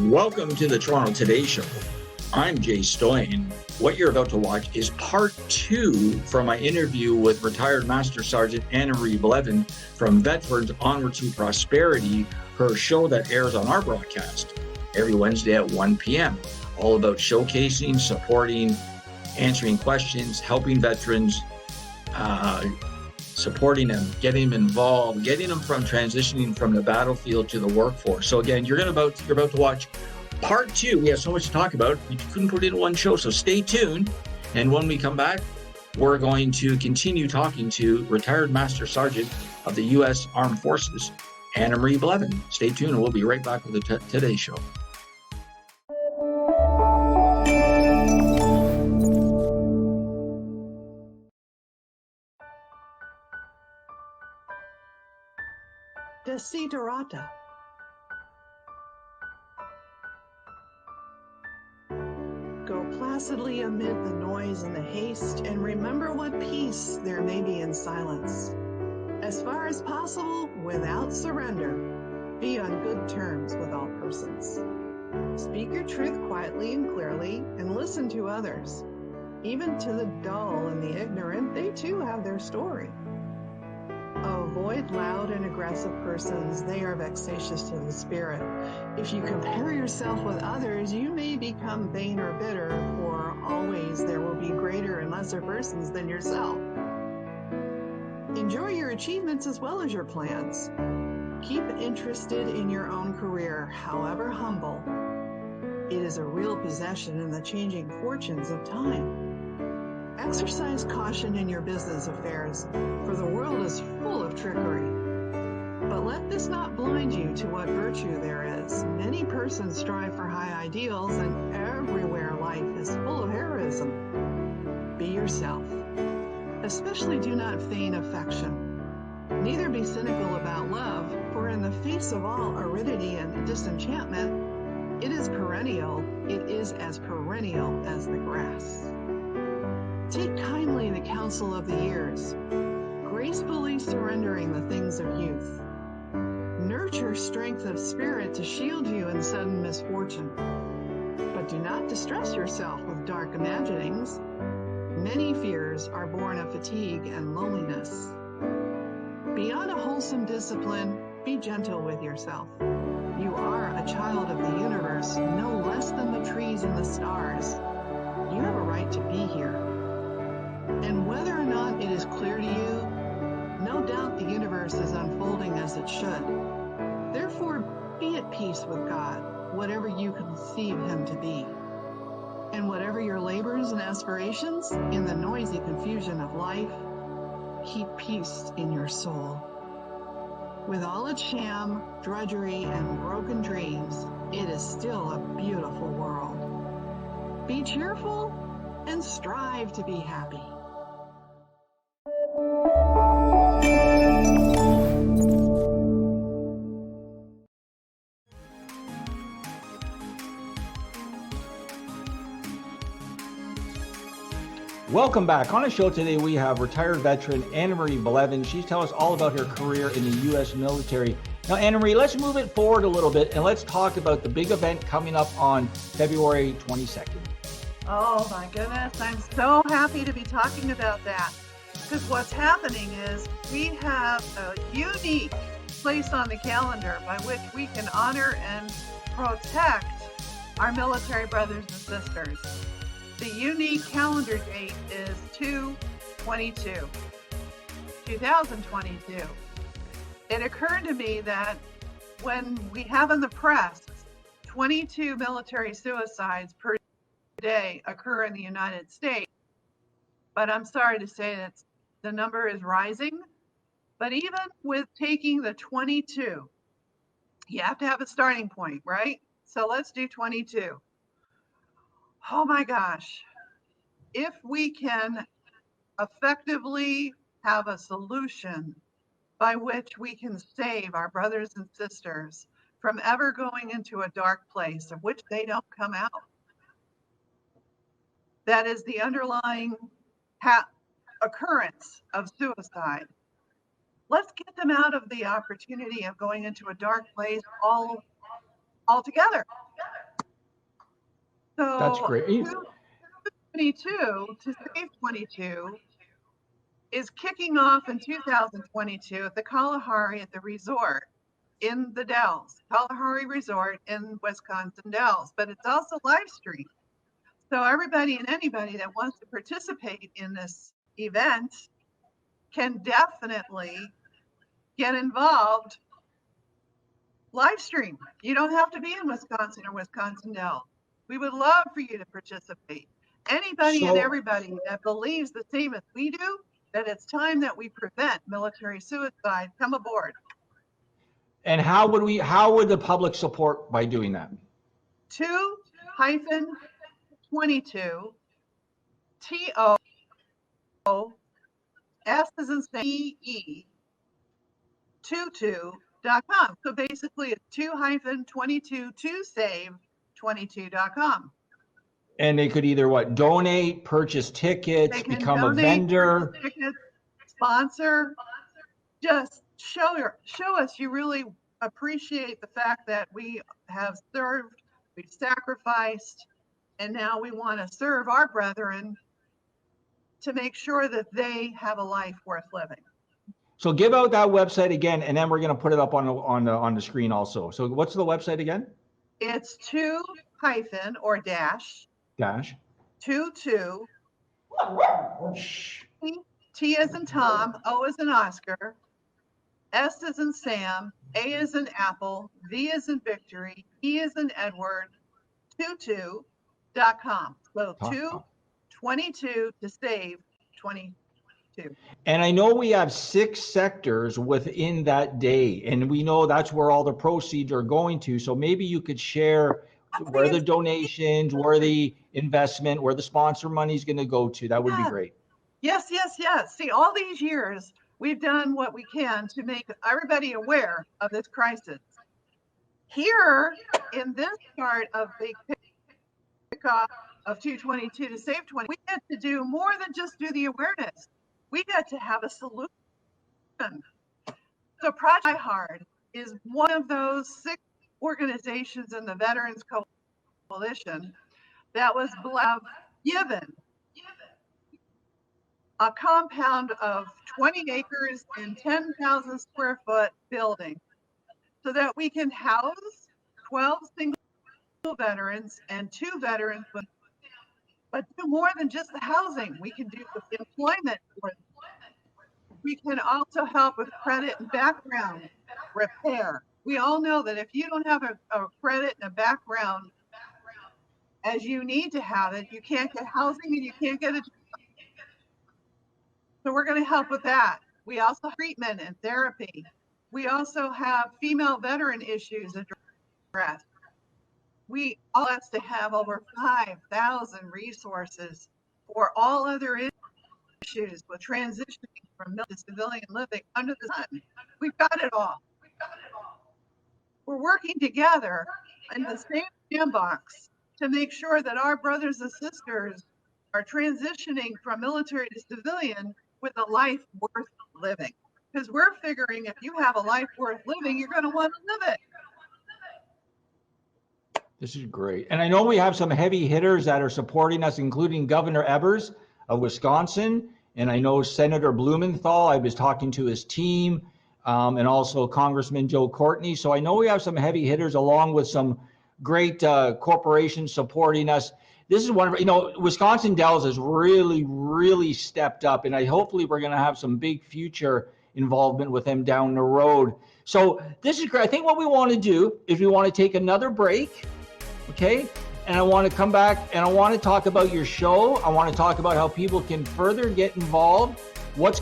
Welcome to the Toronto Today Show. I'm Jay Stoyan. What you're about to watch is part 2 from my interview with retired Master Sergeant Anna Marie Blevin from Veterans Onward to Prosperity, her show that airs on our broadcast every Wednesday at 1 p.m. All about showcasing, supporting, answering questions, helping veterans, supporting them, getting them involved, getting them from transitioning from the battlefield to the workforce. So again, you're about to watch part 2. We have so much to talk about. We couldn't put it in one show, so stay tuned. And when we come back, we're going to continue talking to retired Master Sergeant of the U.S. Armed Forces, Anna Marie Blevin. Stay tuned, and we'll be right back with the Today Show. Desiderata. Go placidly amid the noise and the haste, and remember what peace there may be in silence. As far as possible, without surrender, be on good terms with all persons. Speak your truth quietly and clearly, and listen to others. Even to the dull and the ignorant, they too have their story. Avoid loud and aggressive persons. They are vexatious to the spirit. If you compare yourself with others, you may become vain or bitter, for always there will be greater and lesser persons than yourself. Enjoy your achievements as well as your plans. Keep interested in your own career, however humble. It is a real possession in the changing fortunes of time. Exercise caution in your business affairs, for the world is full of trickery. But let this not blind you to what virtue there is. Many persons strive for high ideals, and everywhere life is full of heroism. Be yourself. Especially do not feign affection. Neither be cynical about love, for in the face of all aridity and disenchantment, it is perennial. It is as perennial as the grass. Take kindly the counsel of the years, gracefully surrendering the things of youth. Nurture strength of spirit to shield you in sudden misfortune. But do not distress yourself with dark imaginings. Many fears are born of fatigue and loneliness. Beyond a wholesome discipline, be gentle with yourself. You are a child of the universe, no less than the trees and the stars. You have a right to be here. And whether or not it is clear to you, no doubt the universe is unfolding as it should. Therefore, be at peace with God, whatever you conceive him to be. And whatever your labors and aspirations, in the noisy confusion of life, keep peace in your soul. With all its sham, drudgery, and broken dreams, it is still a beautiful world. Be cheerful and strive to be happy. Welcome back. On the show today, we have retired veteran Anna Marie Blevin. She's telling us all about her career in the U.S. military. Now, Anna Marie, let's move it forward a little bit and let's talk about the big event coming up on February 22nd. Oh my goodness, I'm so happy to be talking about that, because what's happening is we have a unique place on the calendar by which we can honor and protect our military brothers and sisters. The unique calendar date is 2/22, 2022. It occurred to me that when we have in the press 22 military suicides per day occur in the United States, but I'm sorry to say that the number is rising. But even with taking the 22, you have to have a starting point, right? So let's do 22. Oh my gosh. If we can effectively have a solution by which we can save our brothers and sisters from ever going into a dark place of which they don't come out, that is the underlying occurrence of suicide. Let's get them out of the opportunity of going into a dark place altogether. So That's great. 22 to Save 22 is kicking off in 2022 at the Kalahari at the resort in the Dells, Kalahari Resort in Wisconsin Dells, but it's also live streamed. So everybody and anybody that wants to participate in this event can definitely get involved live stream. You don't have to be in Wisconsin or Wisconsin Dells. We would love for you to participate. Anybody and everybody that believes the same as we do, that it's time that we prevent military suicide, come aboard. And how would the public support by doing that? 2-22 TO S as in E 22.com. So basically it's 2-22 to save 22.com. And they could either donate, purchase tickets, become a vendor, tickets, sponsor. Just show us you really appreciate the fact that we have served, we've sacrificed, and now we want to serve our brethren to make sure that they have a life worth living. So give out that website again, and then we're going to put it up on the screen also. So what's the website again? It's 2- or dash 22 T as in Tom, O as in Oscar, S as in Sam, A as in Apple, V as in Victory, E as in Edward, 22.com. So 2-22 to save 22. And I know we have 6 sectors within that day, and we know that's where all the proceeds are going to. So maybe you could share where the donations, where the investment, where the sponsor money is going to go to. That would be great. Yes. See, all these years, we've done what we can to make everybody aware of this crisis. Here, in this part of the kickoff of 222 to Save 20, we get to do more than just do the awareness. We get to have a solution. So Project Hard is one of those 6 organizations in the Veterans Coalition that was given a compound of 20 acres and 10,000 square foot building so that we can house 12 single veterans and 2 veterans, but do more than just the housing. We can do employment. We can also help with credit and background repair. We all know that if you don't have a credit and a background as you need to have it, you can't get housing and you can't get a job. So we're going to help with that. We also have treatment and therapy. We also have female veteran issues addressed. We all have to have over 5,000 resources for all other issues with transitioning from military to civilian living under the sun. We've got it all. We're working together in the same sandbox to make sure that our brothers and sisters are transitioning from military to civilian with a life worth living. Because we're figuring if you have a life worth living, you're going to want to live it. This is great. And I know we have some heavy hitters that are supporting us, including Governor Evers of Wisconsin. And I know Senator Blumenthal, I was talking to his team, and also Congressman Joe Courtney. So I know we have some heavy hitters along with some great corporations supporting us. This is wonderful. Wisconsin Dells has really, really stepped up, and hopefully we're going to have some big future involvement with them down the road. So this is great. I think what we want to do is we want to take another break, okay? And I want to come back and I want to talk about your show. I want to talk about how people can further get involved, what's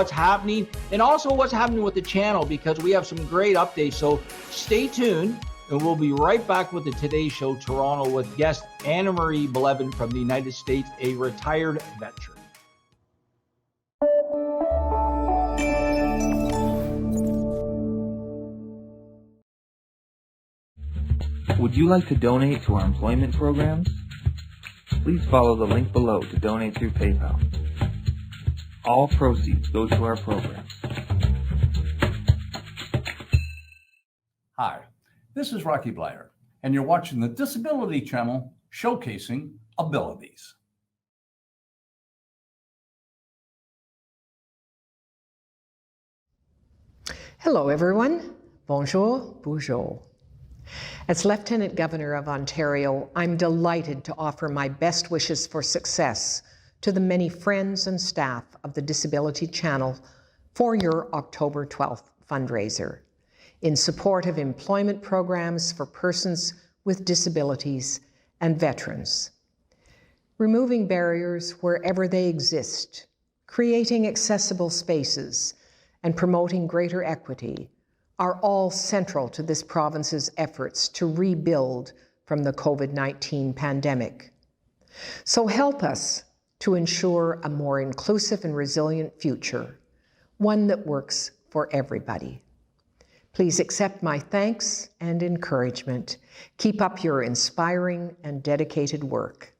happening, and also what's happening with the channel, because we have some great updates. So stay tuned. And we'll be right back with the Today Show Toronto with guest Anna Marie Belevin from the United States, a retired veteran. Would you like to donate to our employment programs? Please follow the link below to donate through PayPal. All proceeds go to our programs. Hi, this is Rocky Blyer, and you're watching the Disability Channel showcasing abilities. Hello, everyone. Bonjour, bonjour. As Lieutenant Governor of Ontario, I'm delighted to offer my best wishes for success to the many friends and staff of the Disability Channel for your October 12th fundraiser in support of employment programs for persons with disabilities and veterans. Removing barriers wherever they exist, creating accessible spaces, and promoting greater equity are all central to this province's efforts to rebuild from the COVID-19 pandemic. So help us to ensure a more inclusive and resilient future, one that works for everybody. Please accept my thanks and encouragement. Keep up your inspiring and dedicated work.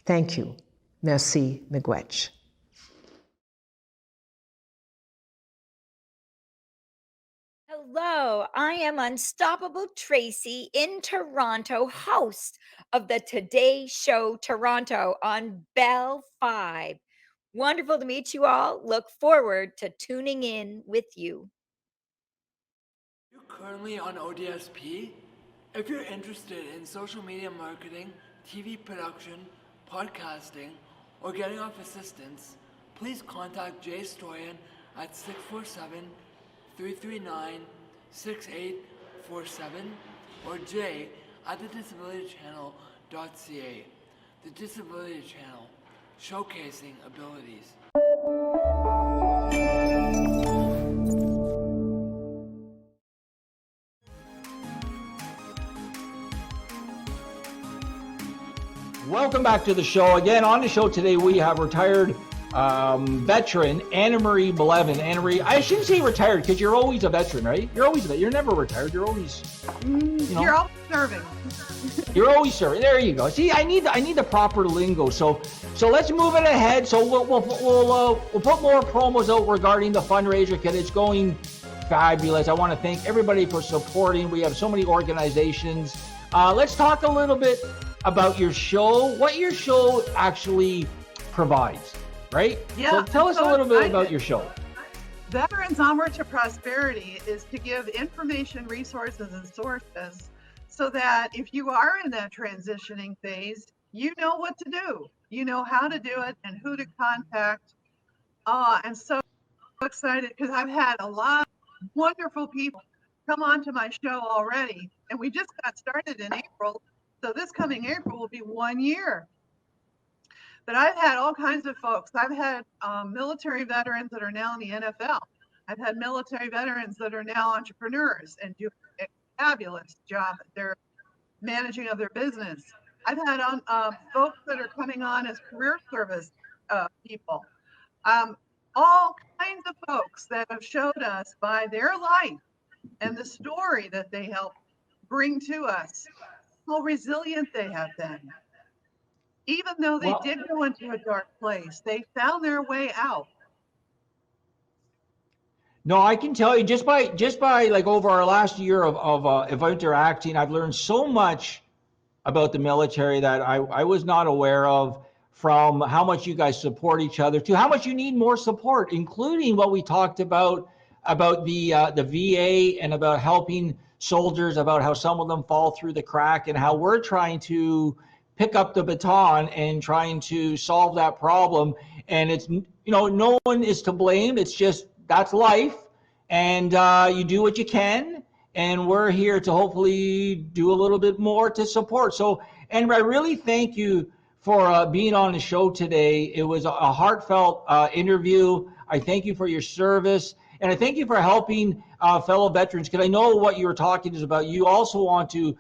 Thank you. Merci, miigwech. Hello, I am Unstoppable Tracy in Toronto, host of the Today Show Toronto on Bell 5. Wonderful to meet you all. Look forward to tuning in with you. You're currently on ODSP? If you're interested in social media marketing, TV production, podcasting, or getting off assistance, please contact Jay Stoyan at 647-339-6847 or Jay at thedisabilitychannel.ca. The Disability Channel, showcasing abilities. Welcome back to the show. Again, on the show today, we have retired veteran Anna Marie Belevin. Anna Marie, I shouldn't say retired because you're always a veteran, right? You're always a veteran. You're never retired. You're always, You're always serving. You're always serving. There you go. See, I need the proper lingo. So let's move it ahead. So we'll put more promos out regarding the fundraiser because it's going fabulous. I want to thank everybody for supporting. We have so many organizations. Let's talk a little bit about your show, what your show actually provides, right? Yeah, so tell us a little bit about your show. Veterans Onward to Prosperity is to give information, resources, and sources so that if you are in that transitioning phase, you know what to do. You know how to do it and who to contact. And so excited because I've had a lot of wonderful people come on to my show already. And we just got started in April. So this coming April will be 1 year. But I've had all kinds of folks. I've had military veterans that are now in the NFL. I've had military veterans that are now entrepreneurs and do a fabulous job at their managing of their business. I've had folks that are coming on as career service people. All kinds of folks that have showed us by their life and the story that they help bring to us how resilient they have been. Even though they did go into a dark place, they found their way out. No, I can tell you just by like over our last year of interacting, I've learned so much about the military that I was not aware of, from how much you guys support each other to how much you need more support, including what we talked about the VA and about helping soldiers, about how some of them fall through the crack and how we're trying to pick up the baton and trying to solve that problem. And it's, no one is to blame. It's just, that's life. And you do what you can. And we're here to hopefully do a little bit more to support. So, and I really thank you for being on the show today. It was a heartfelt interview. I thank you for your service. And I thank you for helping fellow veterans, because I know what you were talking is about. You also want to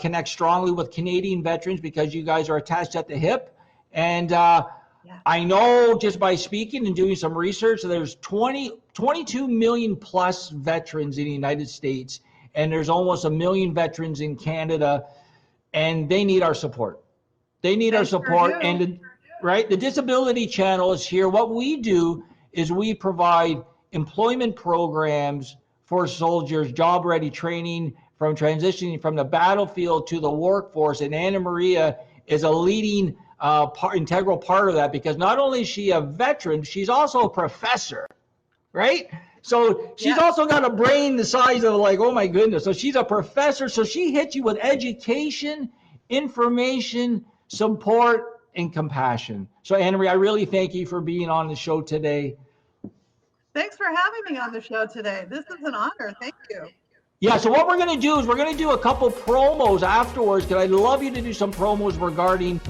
connect strongly with Canadian veterans because you guys are attached at the hip. And I know just by speaking and doing some research, there's 22 million plus veterans in the United States, and there's almost 1 million veterans in Canada, and they need our support. They need our support. And right, the Disability Channel is here. What we do is we provide employment programs for soldiers, job-ready training from transitioning from the battlefield to the workforce. And Anna Maria is a leading integral part of that, because not only is she a veteran, she's also a professor, right? So she's also got a brain the size of like, oh my goodness. So she's a professor. So she hits you with education, information, support, and compassion. So Anna Maria, I really thank you for being on the show today. Thanks for having me on the show today. This is an honor. Thank you. Yeah, so what we're going to do is we're going to do a couple promos afterwards, because I'd love you to do some promos regarding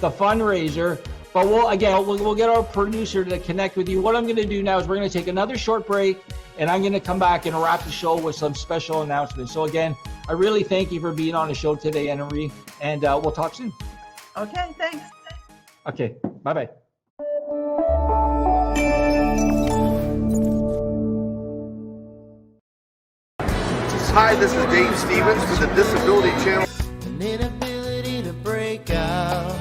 the fundraiser. But we'll get our producer to connect with you. What I'm going to do now is we're going to take another short break, and I'm going to come back and wrap the show with some special announcements. So again, I really thank you for being on the show today, Anna Marie, and we'll talk soon. Okay, thanks. Okay, bye-bye. Hi, this is Dave Stevens with the Disability Channel. An inability to break out.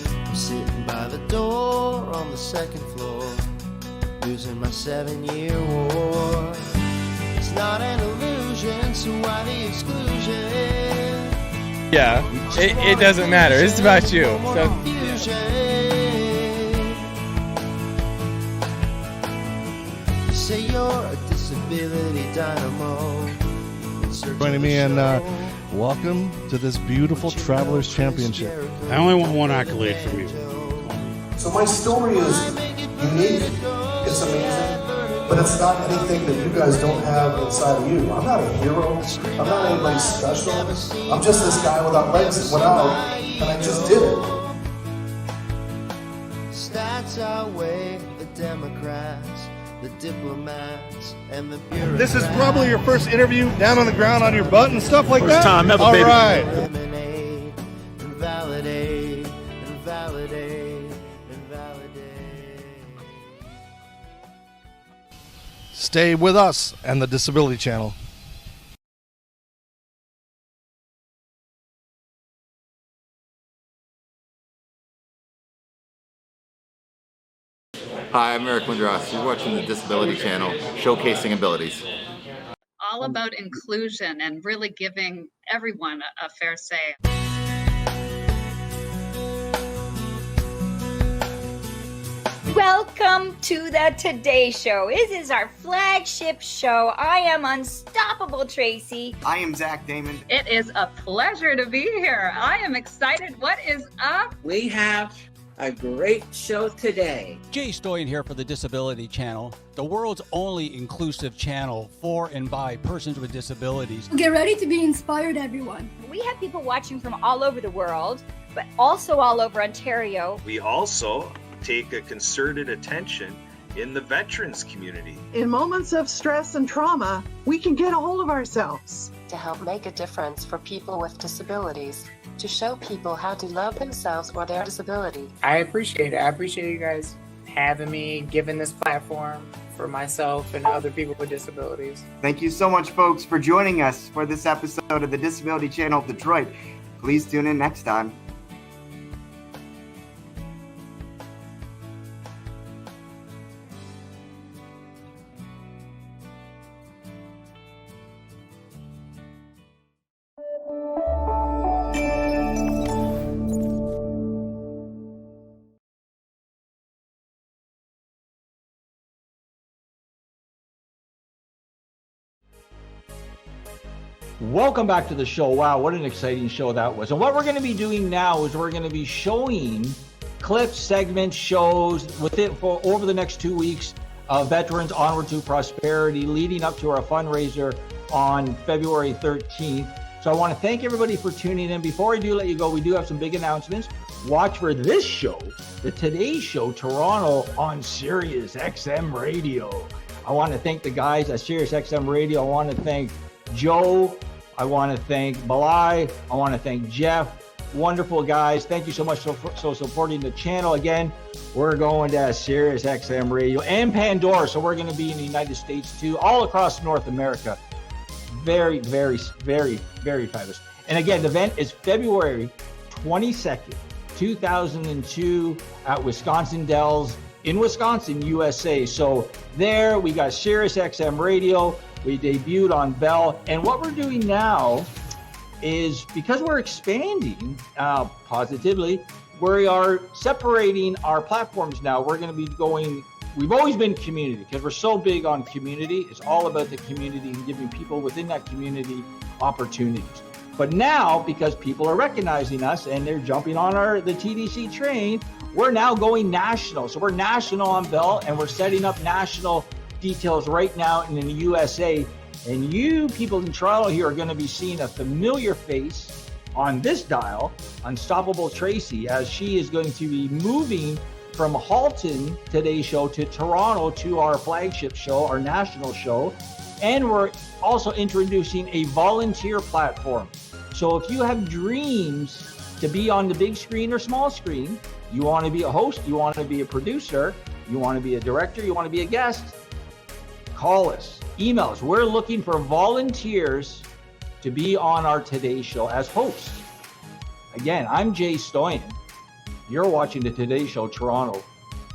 I'm sitting by the door on the second floor, losing my 7-year war. It's not an illusion, so why the exclusion? Yeah, it doesn't matter. It's about you. So, say you're a disability dynamo. Joining me, and welcome to this beautiful Travelers Championship. I only want one accolade from you. So my story is unique, it's amazing, but it's not anything that you guys don't have inside of you. I'm not a hero, I'm not anybody special, I'm just this guy without legs that went out, and I just did it. Stats outweigh the Democrats, the diplomats, and the bureaucrats. This is probably your first interview down on the ground on your butt and stuff like that? First time ever, All baby. right. Eliminate, invalidate, invalidate, invalidate. Stay with us and the Disability Channel. Hi, I'm Eric Windross. You're watching the Disability Channel, showcasing abilities. All about inclusion and really giving everyone a fair say. Welcome to the Today Show. This is our flagship show. I am Unstoppable Tracy. I am Zach Damon. It is a pleasure to be here. I am excited. What is up? We have a great show today. Jay Stoyan here for the Disability Channel, the world's only inclusive channel for and by persons with disabilities. Get ready to be inspired, everyone. We have people watching from all over the world, but also all over Ontario. We also take a concerted attention in the veterans community. In moments of stress and trauma, we can get a hold of ourselves. To help make a difference for people with disabilities, to show people how to love themselves or their disability. I appreciate it. I appreciate you guys having me, giving this platform for myself and other people with disabilities. Thank you so much, folks, for joining us for this episode of the Disability Channel Detroit. Please tune in next time. Welcome back to the show. Wow, what an exciting show that was. And what we're going to be doing now is we're going to be showing clips, segments, shows for over the next 2 weeks of Veterans Onward to Prosperity, leading up to our fundraiser on February 13th. So I want to thank everybody for tuning in. Before I do let you go, we do have some big announcements. Watch for this show, the Today Show Toronto on Sirius XM Radio. I want to thank the guys at Sirius XM Radio. I want to thank Joe. I want to thank Balai. I want to thank Jeff. Wonderful guys. Thank you so much for supporting the channel. Again, we're going to Sirius XM Radio and Pandora. So we're going to be in the United States too, all across North America. Very, very, very, very fabulous. And again, the event is February 22nd, 2002 at Wisconsin Dells in Wisconsin, USA. So there we got Sirius XM Radio. We debuted on Bell. And what we're doing now is, because we're expanding positively, we are separating our platforms now. We're going to be going, we've always been community because we're so big on community. It's all about the community and giving people within that community opportunities. But now, because people are recognizing us and they're jumping on the TDC train, we're now going national. So we're national on Bell, and we're setting up national details right now in the USA. And you people in Toronto here are going to be seeing a familiar face on this dial, Unstoppable Tracy, as she is going to be moving from Halton today's show to Toronto to our flagship show, our national show. And we're also introducing a volunteer platform. So if you have dreams to be on the big screen or small screen, you want to be a host, you want to be a producer, you want to be a director, you want to be a guest, call us, email us. We're looking for volunteers to be on our Today Show as hosts. Again, I'm Jay Stoyan. You're watching the Today Show Toronto.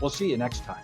We'll see you next time.